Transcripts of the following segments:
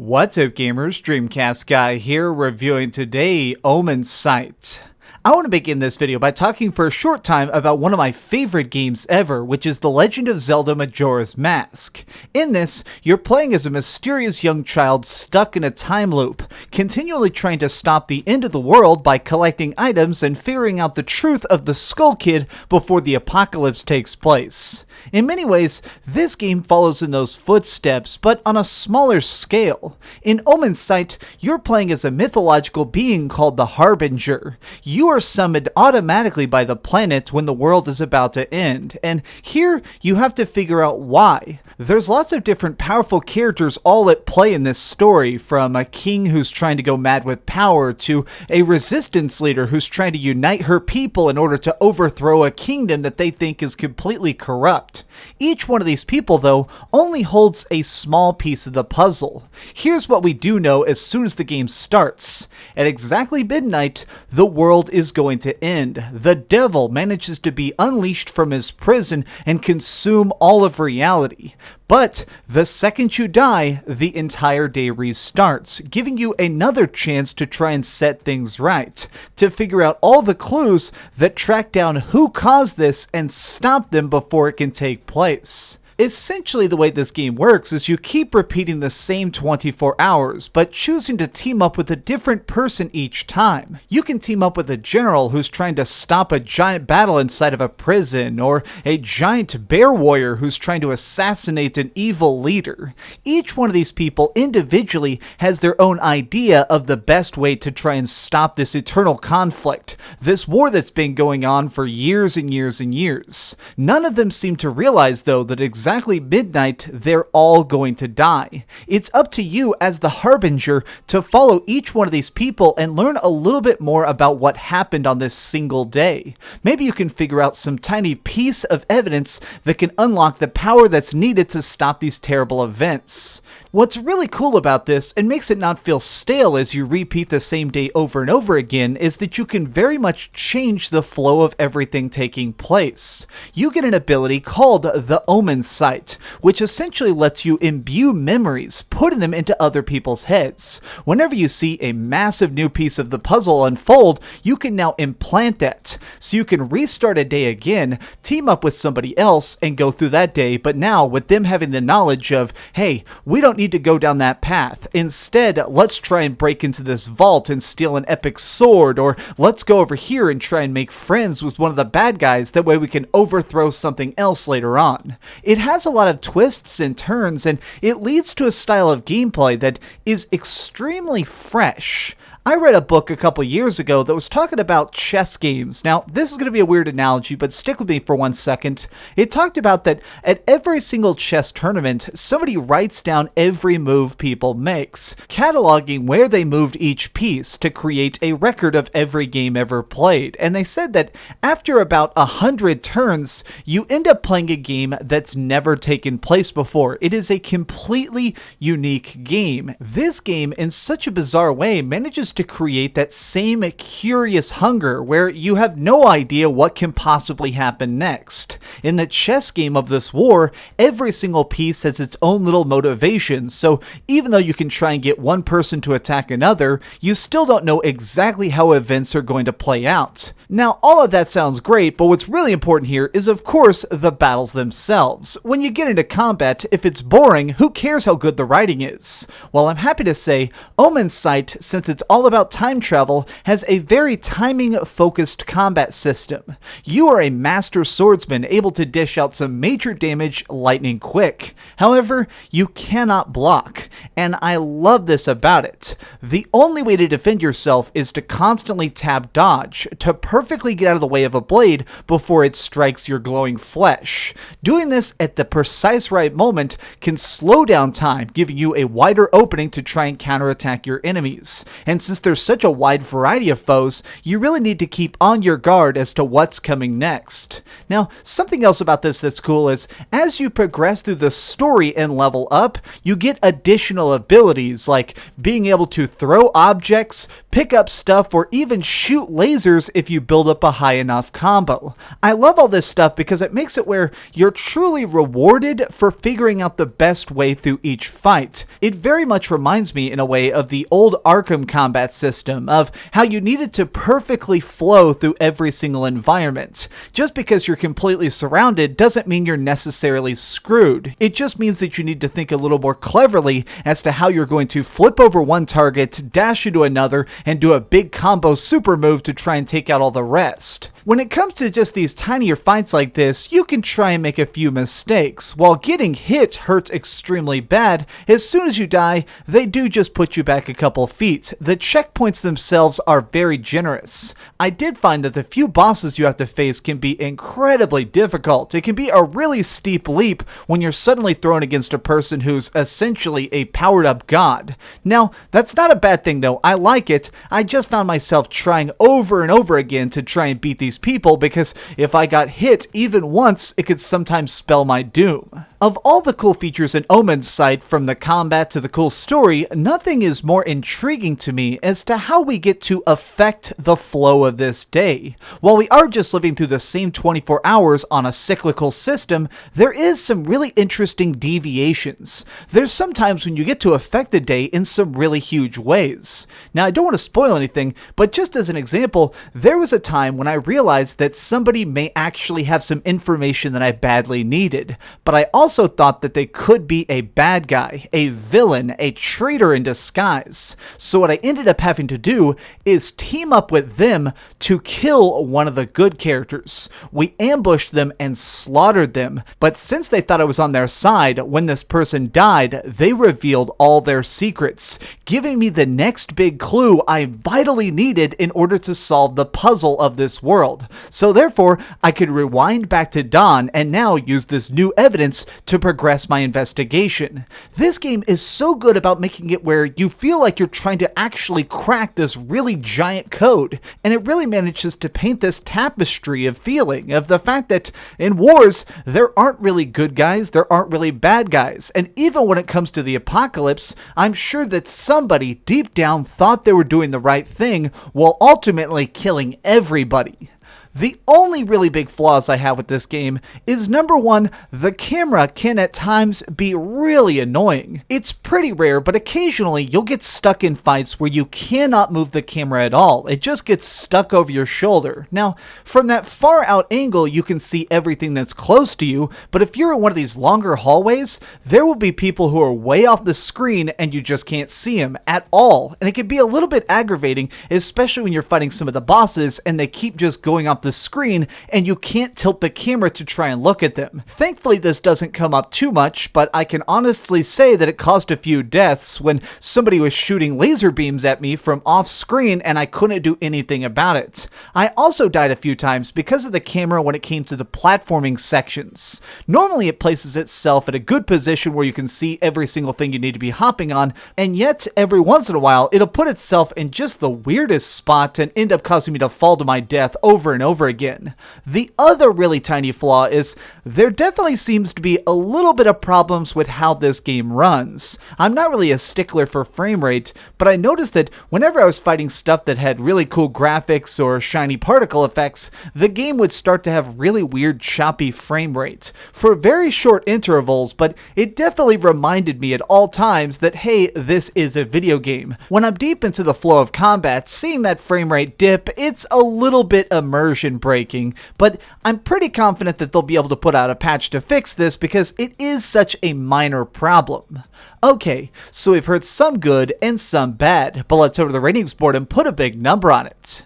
What's up gamers, DreamcastGuy here, reviewing today Omensight. I want to begin this video by talking for a short time about one of my favorite games ever, which is The Legend of Zelda Majora's Mask. In this, you're playing as a mysterious young child stuck in a time loop, continually trying to stop the end of the world by collecting items and figuring out the truth of the Skull Kid before the apocalypse takes place. In many ways, this game follows in those footsteps, but on a smaller scale. In Omensight, you're playing as a mythological being called the Harbinger. You are summoned automatically by the planet when the world is about to end, and here you have to figure out why. There's lots of different powerful characters all at play in this story, from a king who's trying to go mad with power to a resistance leader who's trying to unite her people in order to overthrow a kingdom that they think is completely corrupt. Each one of these people, though, only holds a small piece of the puzzle. Here's what we do know as soon as the game starts. At exactly midnight, the world is going to end. The devil manages to be unleashed from his prison and consume all of reality. But the second you die, the entire day restarts, giving you another chance to try and set things right, to figure out all the clues that track down who caused this and stop them before it can take place. Essentially, the way this game works is you keep repeating the same 24 hours, but choosing to team up with a different person each time. You can team up with a general who's trying to stop a giant battle inside of a prison, or a giant bear warrior who's trying to assassinate an evil leader. Each one of these people individually has their own idea of the best way to try and stop this eternal conflict, this war that's been going on for years and years and years. None of them seem to realize, though, that exactly midnight, they're all going to die. It's up to you as the Harbinger to follow each one of these people and learn a little bit more about what happened on this single day. Maybe you can figure out some tiny piece of evidence that can unlock the power that's needed to stop these terrible events. What's really cool about this, and makes it not feel stale as you repeat the same day over and over again, is that you can very much change the flow of everything taking place. You get an ability called the Omensight, which essentially lets you imbue memories, putting them into other people's heads. Whenever you see a massive new piece of the puzzle unfold, you can now implant that, so you can restart a day again, team up with somebody else, and go through that day, but now with them having the knowledge of, hey, we don't need to go down that path. Instead, let's try and break into this vault and steal an epic sword, or let's go over here and try and make friends with one of the bad guys, that way we can overthrow something else later on. It has a lot of twists and turns, and it leads to a style of gameplay that is extremely fresh. I read a book a couple years ago that was talking about chess games. Now, this is going to be a weird analogy, but stick with me for 1 second. It talked about that at every single chess tournament, somebody writes down every move people makes, cataloging where they moved each piece to create a record of every game ever played. And they said that after about 100 turns, you end up playing a game that's never taken place before. It is a completely unique game. This game, in such a bizarre way, manages to create that same curious hunger where you have no idea what can possibly happen next. In the chess game of this war, every single piece has its own little motivation, so even though you can try and get one person to attack another, you still don't know exactly how events are going to play out. Now, all of that sounds great, but what's really important here is, of course, the battles themselves. When you get into combat, if it's boring, who cares how good the writing is? Well, I'm happy to say, Omensight, since it's all about time travel, has a very timing-focused combat system. You are a master swordsman able to dish out some major damage lightning quick. However, you cannot block, and I love this about it. The only way to defend yourself is to constantly tap dodge, to perfectly get out of the way of a blade before it strikes your glowing flesh. Doing this at the precise right moment can slow down time, giving you a wider opening to try and counterattack your enemies. And since there's such a wide variety of foes, you really need to keep on your guard as to what's coming next. Now, something else about this that's cool is, as you progress through the story and level up, you get additional abilities like being able to throw objects, pick up stuff, or even shoot lasers if you build up a high enough combo. I love all this stuff because it makes it where you're truly rewarded for figuring out the best way through each fight. It very much reminds me in a way of the old Arkham combat system, of how you needed to perfectly flow through every single environment. Just because you're completely surrounded doesn't mean you're necessarily screwed. It just means that you need to think a little more cleverly as to how you're going to flip over one target, dash into another, and do a big combo super move to try and take out all the rest. When it comes to just these tinier fights like this, you can try and make a few mistakes. While getting hit hurts extremely bad, as soon as you die, they do just put you back a couple feet. The checkpoints themselves are very generous. I did find that the few bosses you have to face can be incredibly difficult. It can be a really steep leap when you're suddenly thrown against a person who's essentially a powered up god. Now, that's not a bad thing though, I like it. I just found myself trying over and over again to try and beat these people because if I got hit even once, it could sometimes spell my doom. Of all the cool features in Omensight, from the combat to the cool story, nothing is more intriguing to me as to how we get to affect the flow of this day. While we are just living through the same 24 hours on a cyclical system, there is some really interesting deviations. There's some times when you get to affect the day in some really huge ways. Now, I don't want to spoil anything, but just as an example, there was a time when I realized that somebody may actually have some information that I badly needed, but I also thought that they could be a bad guy, a villain, a traitor in disguise. So what I ended up having to do is team up with them to kill one of the good characters. We ambushed them and slaughtered them, but since they thought I was on their side, when this person died, they revealed all their secrets, giving me the next big clue I vitally needed in order to solve the puzzle of this world. So therefore, I could rewind back to Dawn and now use this new evidence to progress my investigation. This game is so good about making it where you feel like you're trying to actually crack this really giant code, and it really manages to paint this tapestry of feeling, of the fact that in wars, there aren't really good guys, there aren't really bad guys, and even when it comes to the apocalypse, I'm sure that somebody deep down thought they were doing the right thing while ultimately killing everybody. The only really big flaws I have with this game is, number one, the camera can at times be really annoying. It's pretty rare, but occasionally you'll get stuck in fights where you cannot move the camera at all. It just gets stuck over your shoulder. Now, from that far out angle, you can see everything that's close to you, but if you're in one of these longer hallways, there will be people who are way off the screen and you just can't see them at all. And it can be a little bit aggravating, especially when you're fighting some of the bosses and they keep just going off the screen and you can't tilt the camera to try and look at them. Thankfully, this doesn't come up too much, but I can honestly say that it caused a few deaths when somebody was shooting laser beams at me from off screen and I couldn't do anything about it. I also died a few times because of the camera when it came to the platforming sections. Normally it places itself at a good position where you can see every single thing you need to be hopping on, and yet every once in a while it'll put itself in just the weirdest spot and end up causing me to fall to my death over and over again. The other really tiny flaw is there definitely seems to be a little bit of problems with how this game runs. I'm not really a stickler for frame rate, but I noticed that whenever I was fighting stuff that had really cool graphics or shiny particle effects, the game would start to have really weird choppy frame rate for very short intervals, but it definitely reminded me at all times that, hey, this is a video game. When I'm deep into the flow of combat, seeing that frame rate dip, it's a little bit immersion breaking, but I'm pretty confident that they'll be able to put out a patch to fix this because it is such a minor problem. Okay, so we've heard some good and some bad, but let's go to the ratings board and put a big number on it.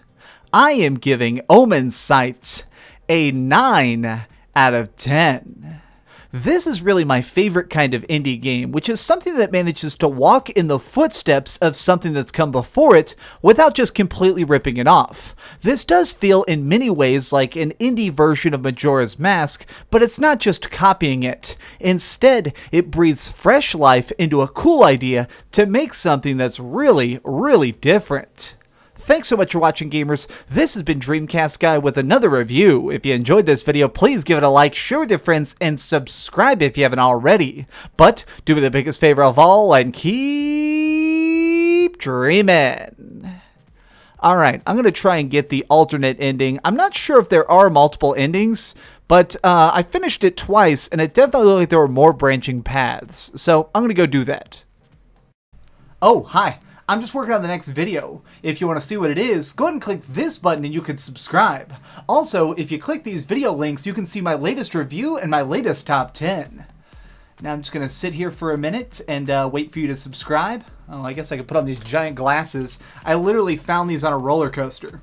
I am giving Omensight a 9 out of 10. This is really my favorite kind of indie game, which is something that manages to walk in the footsteps of something that's come before it without just completely ripping it off. This does feel in many ways like an indie version of Majora's Mask, but it's not just copying it. Instead, it breathes fresh life into a cool idea to make something that's really, really different. Thanks so much for watching, gamers. This has been DreamcastGuy with another review. If you enjoyed this video, please give it a like, share with your friends, and subscribe if you haven't already. But do me the biggest favor of all and keep dreaming. Alright, I'm going to try and get the alternate ending. I'm not sure if there are multiple endings, but I finished it twice, and it definitely looked like there were more branching paths. So I'm going to go do that. Oh, hi. I'm just working on the next video. If you want to see what it is, go ahead and click this button and you can subscribe. Also, if you click these video links, you can see my latest review and my latest top 10. Now I'm just going to sit here for a minute and wait for you to subscribe. Oh, I guess I could put on these giant glasses. I literally found these on a roller coaster.